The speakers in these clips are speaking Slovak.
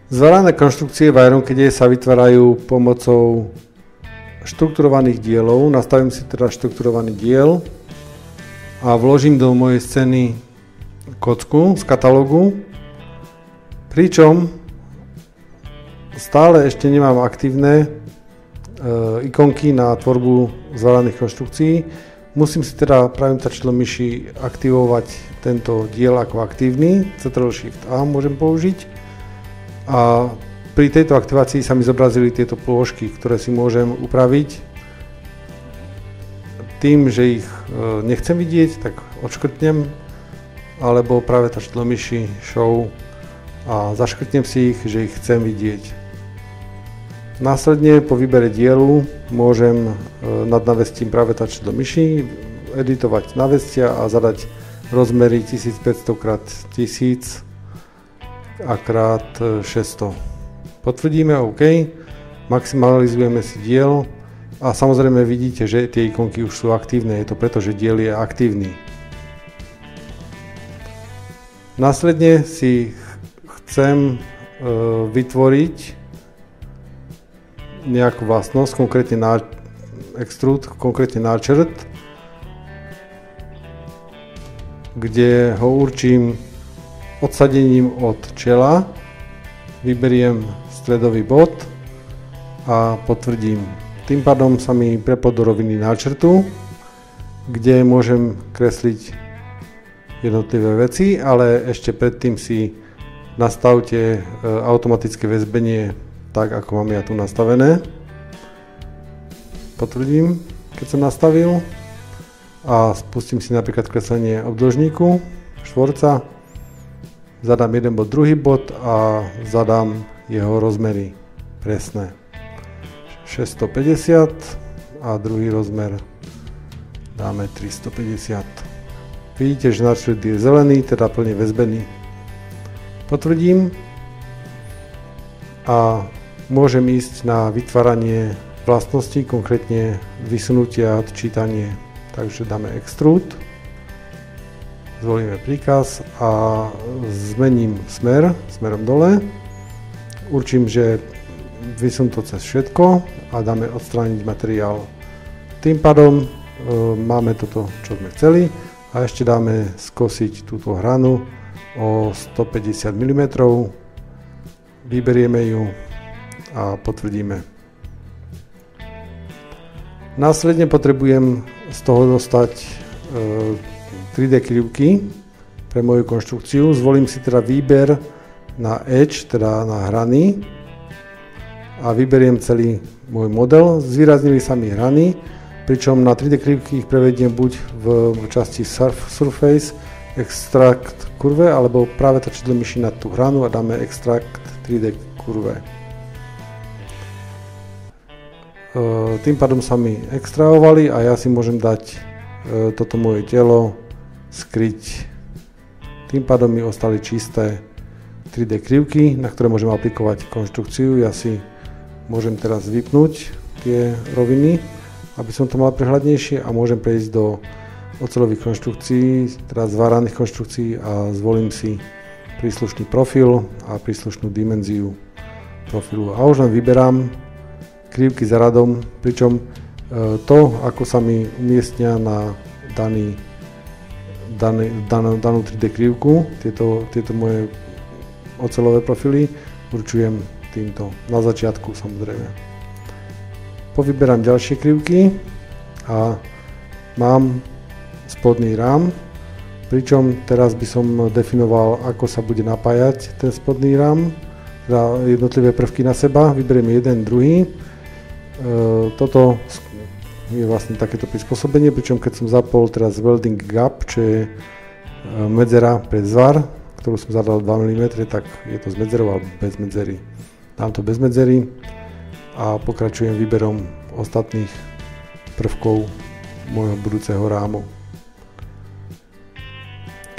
Zvarané konštrukcie v Ironcade sa vytvárajú pomocou štrukturovaných dielov. Nastavím si teda štrukturovaný diel a vložím do mojej scény kocku z katalógu, pričom stále ešte nemám aktívne ikonky na tvorbu zvaraných konštrukcií. Musím si teda pravým tlačidlom myši aktivovať tento diel ako aktívny. Ctrl+Shift+A môžem použiť. A pri tejto aktivácii sa mi zobrazili tieto plôžky, ktoré si môžem upraviť tým, že ich nechcem vidieť, tak odškrtnem, alebo práve tlačidlo myši Show a zaškrtnem si ich, že ich chcem vidieť. Následne po výbere dielu môžem nad návestím práve tlačidlo myši editovať návestia a zadať rozmery 1500x1000 a krát 600. Potvrdíme OK, maximalizujeme si diel a samozrejme vidíte, že tie ikonky už sú aktívne, je to preto, že diel je aktívny. Následne si chcem vytvoriť nejakú vlastnosť, konkrétne extrude, konkrétne náčrt, kde ho určím odsadením od čela, vyberiem stredový bod a potvrdím. Tým pádom sa mi prepol do roviny náčrtu, kde môžem kresliť jednotlivé veci, ale ešte predtým si nastavte automatické väzbenie tak, ako mám ja tu nastavené. Potvrdím, keď som nastavil a spustím si napríklad kreslenie obdĺžníku, štvorca. Zadám jeden bod, druhý bod a zadám jeho rozmery presné. 650 a druhý rozmer dáme 350. Vidíte, že náčrt je zelený, teda plne väzbený. Potvrdím a môžem ísť na vytváranie vlastností, konkrétne vysunutia a odčítanie. Takže dáme Extrude. Zvolíme príkaz a zmením smerom dole. Určím, že vysun to cez všetko a dáme odstrániť materiál. Tým pádom máme toto, čo sme chceli a ešte dáme skosiť túto hranu o 150 mm. Vyberieme ju a potvrdíme. Následne potrebujem z toho dostať 3D krivky pre moju konštrukciu. Zvolím si teda výber na Edge, teda na hrany a vyberiem celý môj model. Zvýraznili sa mi hrany, pričom na 3D krivky ich prevediem buď v časti Surface, Extract kurve, alebo práve tlačidlo myši na tú hranu a dáme Extract 3D kurve. Tým pádom sa mi extrahovali a ja si môžem dať toto moje telo skryť. Tým pádom mi ostali čisté 3D krivky, na ktoré môžem aplikovať konštrukciu. Ja si môžem teraz vypnúť tie roviny, aby som to mal prehľadnejšie a môžem prejsť do oceľových konštrukcií, teda zváraných konštrukcií a zvolím si príslušný profil a príslušnú dimenziu profilu. A už len vyberám krivky za radom, pričom to, ako sa mi umiestnia na danú 3D krivku, tieto moje oceľové profily, určujem týmto na začiatku samozrejme. Povyberám ďalšie krivky a mám spodný rám, pričom teraz by som definoval, ako sa bude napájať ten spodný rám, teda jednotlivé prvky na seba, vyberiem jeden, druhý. Toto je vlastne takéto prispôsobenie, pričom keď som zapol teraz welding gap, čo je medzera pre zvar, ktorú som zadal 2 mm, tak je to s medzerou alebo bez medzery. Dám to bez medzery a pokračujem výberom ostatných prvkov môjho budúceho rámu.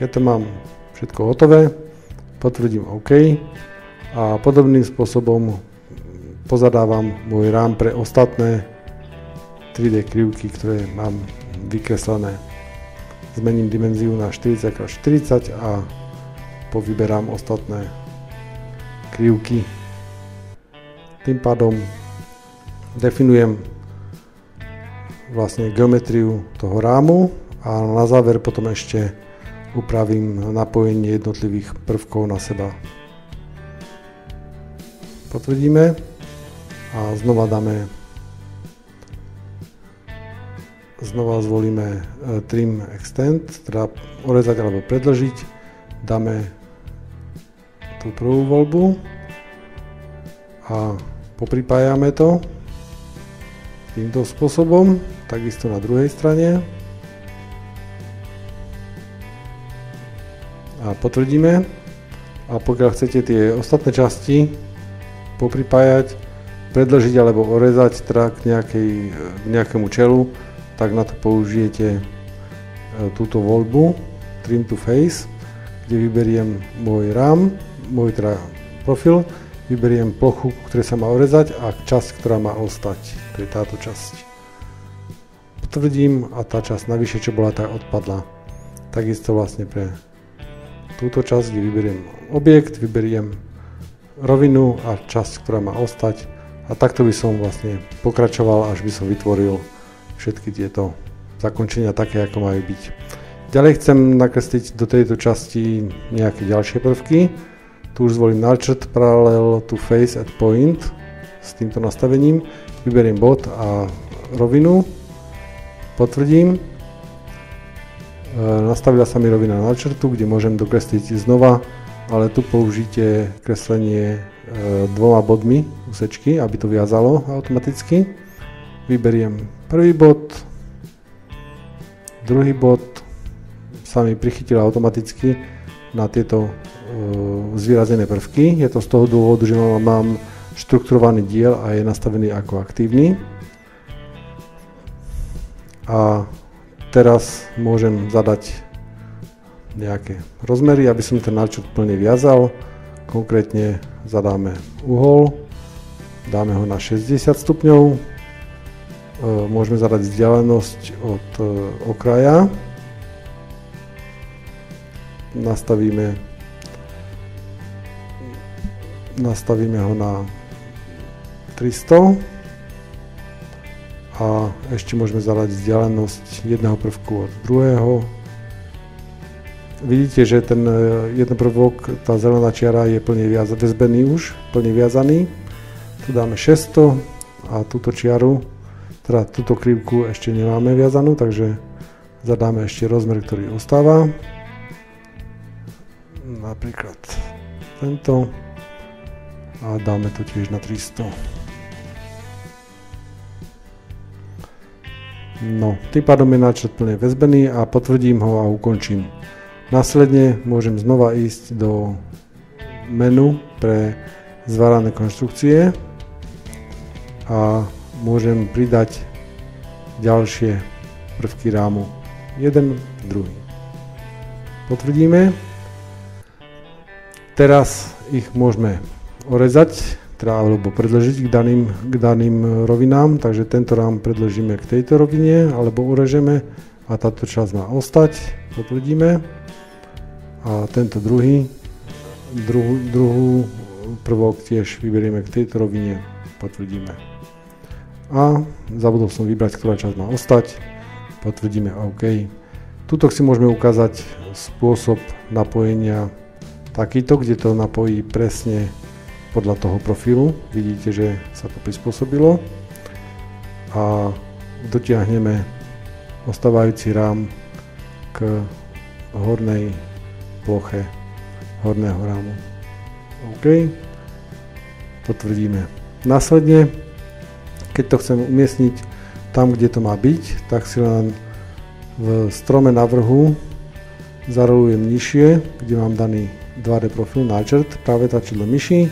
Keď to mám všetko hotové, potvrdím OK a podobným spôsobom pozadávam môj rám pre ostatné 3D krivky, ktoré mám vykreslené. Zmením dimenziu na 40x40 a povyberám ostatné krivky. tým pádom definujem vlastne geometriu toho rámu a na záver potom ešte upravím napojenie jednotlivých prvkov na seba. Potvrdíme a znova zvolíme Trim Extend, teda orezať alebo predĺžiť. Dáme tú prvú voľbu a popripájame to týmto spôsobom, takisto na druhej strane. A potvrdíme. A pokiaľ chcete tie ostatné časti popripájať, predĺžiť alebo orezať teda k nejakému čelu, tak na to použijete túto voľbu Trim to Face, kde vyberiem môj RAM, môj teda profil, vyberiem plochu, ktoré sa má orezať a časť, ktorá má ostať. To je táto časť. Potvrdím a tá časť navyše, čo bola, tá odpadla. Takisto vlastne pre túto časť, kde vyberiem objekt, vyberiem rovinu a časť, ktorá má ostať. A takto by som vlastne pokračoval, až by som vytvoril všetky tieto zakončenia také, ako majú byť. Ďalej chcem nakresliť do tejto časti nejaké ďalšie prvky. Tu už zvolím Nurtured Parallel to Face at Point s týmto nastavením. Vyberiem bod a rovinu. Potvrdím. Nastavila sa mi rovina Nurturedu, kde môžem dokresliť znova, ale tu použite kreslenie dvoma bodmi úsečky, aby to viazalo automaticky. Vyberiem prvý bod, druhý bod sa mi prichytil automaticky na tieto zvýraznené prvky. Je to z toho dôvodu, že mám štrukturovaný diel a je nastavený ako aktívny. A teraz môžem zadať nejaké rozmery, aby som ten Nurtured plne viazal. Konkrétne zadáme uhol, dáme ho na 60 stupňov. Môžeme zadať vzdialenosť od okraja. Nastavíme ho na 300 a ešte môžeme zadať vzdialenosť jedného prvku od druhého. Vidíte, že ten jeden prvok, tá zelená čiara je plne väzbený už, plne viazaný. Tu dáme 600 a túto čiaru, teda túto krivku ešte nemáme viazanú, takže zadáme ešte rozmer, ktorý ostáva. Napríklad tento. A dáme to tiež na 300. No, tým pádom je Nurtured plne väzbený a potvrdím ho a ukončím. Následne môžem znova ísť do menu pre zvárané konštrukcie a môžem pridať ďalšie prvky rámu. Jeden, druhý. Potvrdíme. Teraz ich môžeme orezať, teda alebo predĺžiť k daným rovinám, takže tento rám predĺžime k tejto rovine, alebo urežeme a táto časť má ostať, potvrdíme. A tento druhý prvok tiež vyberieme k tejto rovine, potvrdíme. A zabudol som vybrať, ktorá časť má ostať, potvrdíme OK. Tuto si môžeme ukázať spôsob napojenia takýto, kde to napojí presne podľa toho profilu. Vidíte, že sa to prispôsobilo a dotiahneme ostávajúci rám k hornej ploche horného rámu. OK. Potvrdíme. Následne, keď to chcem umiestniť tam, kde to má byť, tak si len v strome na vrhu zarolujem nižšie, kde mám daný 2D profil Nurtured, práve tlačidlo myši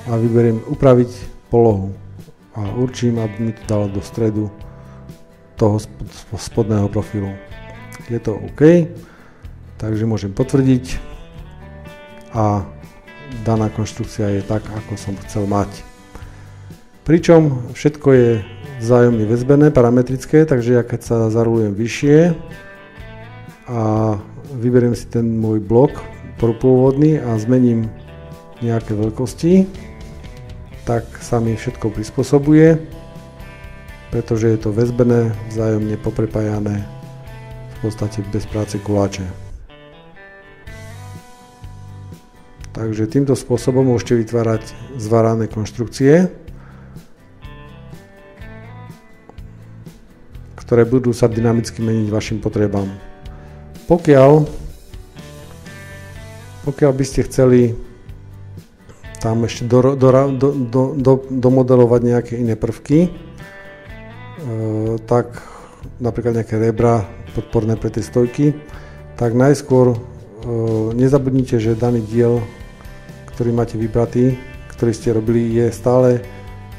a vyberiem upraviť polohu a určím, aby mi to dalo do stredu toho spodného profilu. Je to OK, takže môžem potvrdiť a daná konštrukcia je tak, ako som chcel mať. Pričom všetko je vzájomne väzbené, parametrické, takže ja keď sa zarolujem vyššie a vyberiem si ten môj blok pôvodný a zmením nejaké veľkosti, tak sa mi všetko prispôsobuje, pretože je to väzbené, vzájomne poprepájané, v podstate bez práce koláče. Takže týmto spôsobom môžete vytvárať zvárané konštrukcie, ktoré budú sa dynamicky meniť vašim potrebám. Pokiaľ by ste chceli tam ešte domodelovať nejaké iné prvky, tak napríklad nejaké rebra podporné pre tie stojky, tak najskôr nezabudnite, že daný diel, ktorý máte vybratý, ktorý ste robili, je stále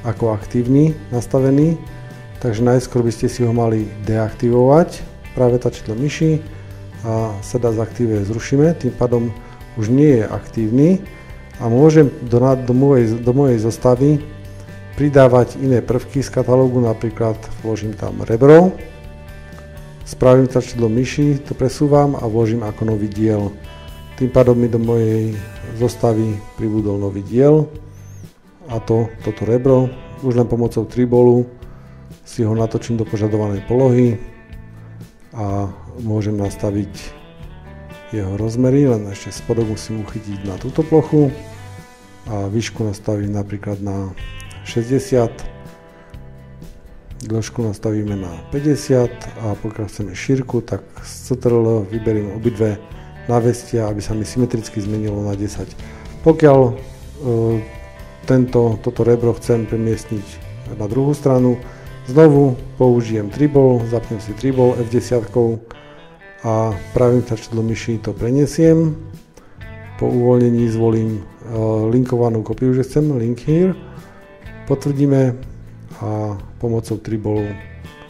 ako aktívny nastavený, takže najskôr by ste si ho mali deaktivovať práve tlačidlom myši a Sedat Active zrušíme, tým pádom už nie je aktívny a môžem do mojej zostavy pridávať iné prvky z katalógu, napríklad vložím tam rebro, spravím tlačidlom myši, to presúvam a vložím ako nový diel. Tým pádom mi do mojej zostavy pribudol nový diel a toto rebro, už len pomocou tribolu si ho natočím do požadovanej polohy a môžem nastaviť jeho rozmery, len ešte spodok musím uchytiť na túto plochu a výšku nastavím napríklad na 60, dĺžku nastavíme na 50 a pokiaľ chceme šírku, tak z CTRL vyberiem obidve návestia, aby sa mi symetricky zmenilo na 10. Pokiaľ toto rebro chcem premiestniť na druhú stranu, znovu použijem tribol, zapnem si tribol F10 a pravým tlačidlom myši to prenesiem. Po uvoľnení zvolím linkovanú kopiu, že chcem link here, potvrdíme a pomocou tribolu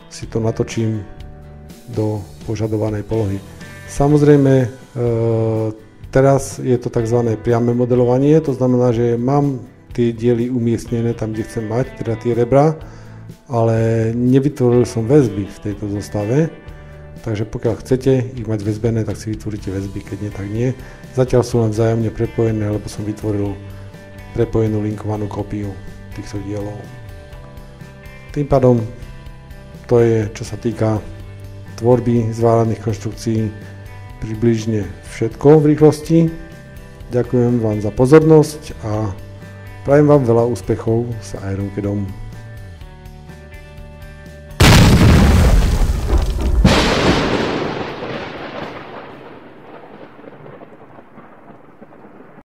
si to natočím do požadovanej polohy. Samozrejme, teraz je to tzv. Priame modelovanie, to znamená, že mám tie diely umiestnené tam, kde chcem mať, teda tie rebra, ale nevytvoril som väzby v tejto zostave. Takže pokiaľ chcete ich mať väzbené, tak si vytvoríte väzby, keď nie, tak nie. Zatiaľ sú len vzájomne prepojené, lebo som vytvoril prepojenú linkovanú kópiu týchto dielov. Tým pádom to je, čo sa týka tvorby zváraných konštrukcií, približne všetko v rýchlosti. Ďakujem vám za pozornosť a prajem vám veľa úspechov s Ironcadom.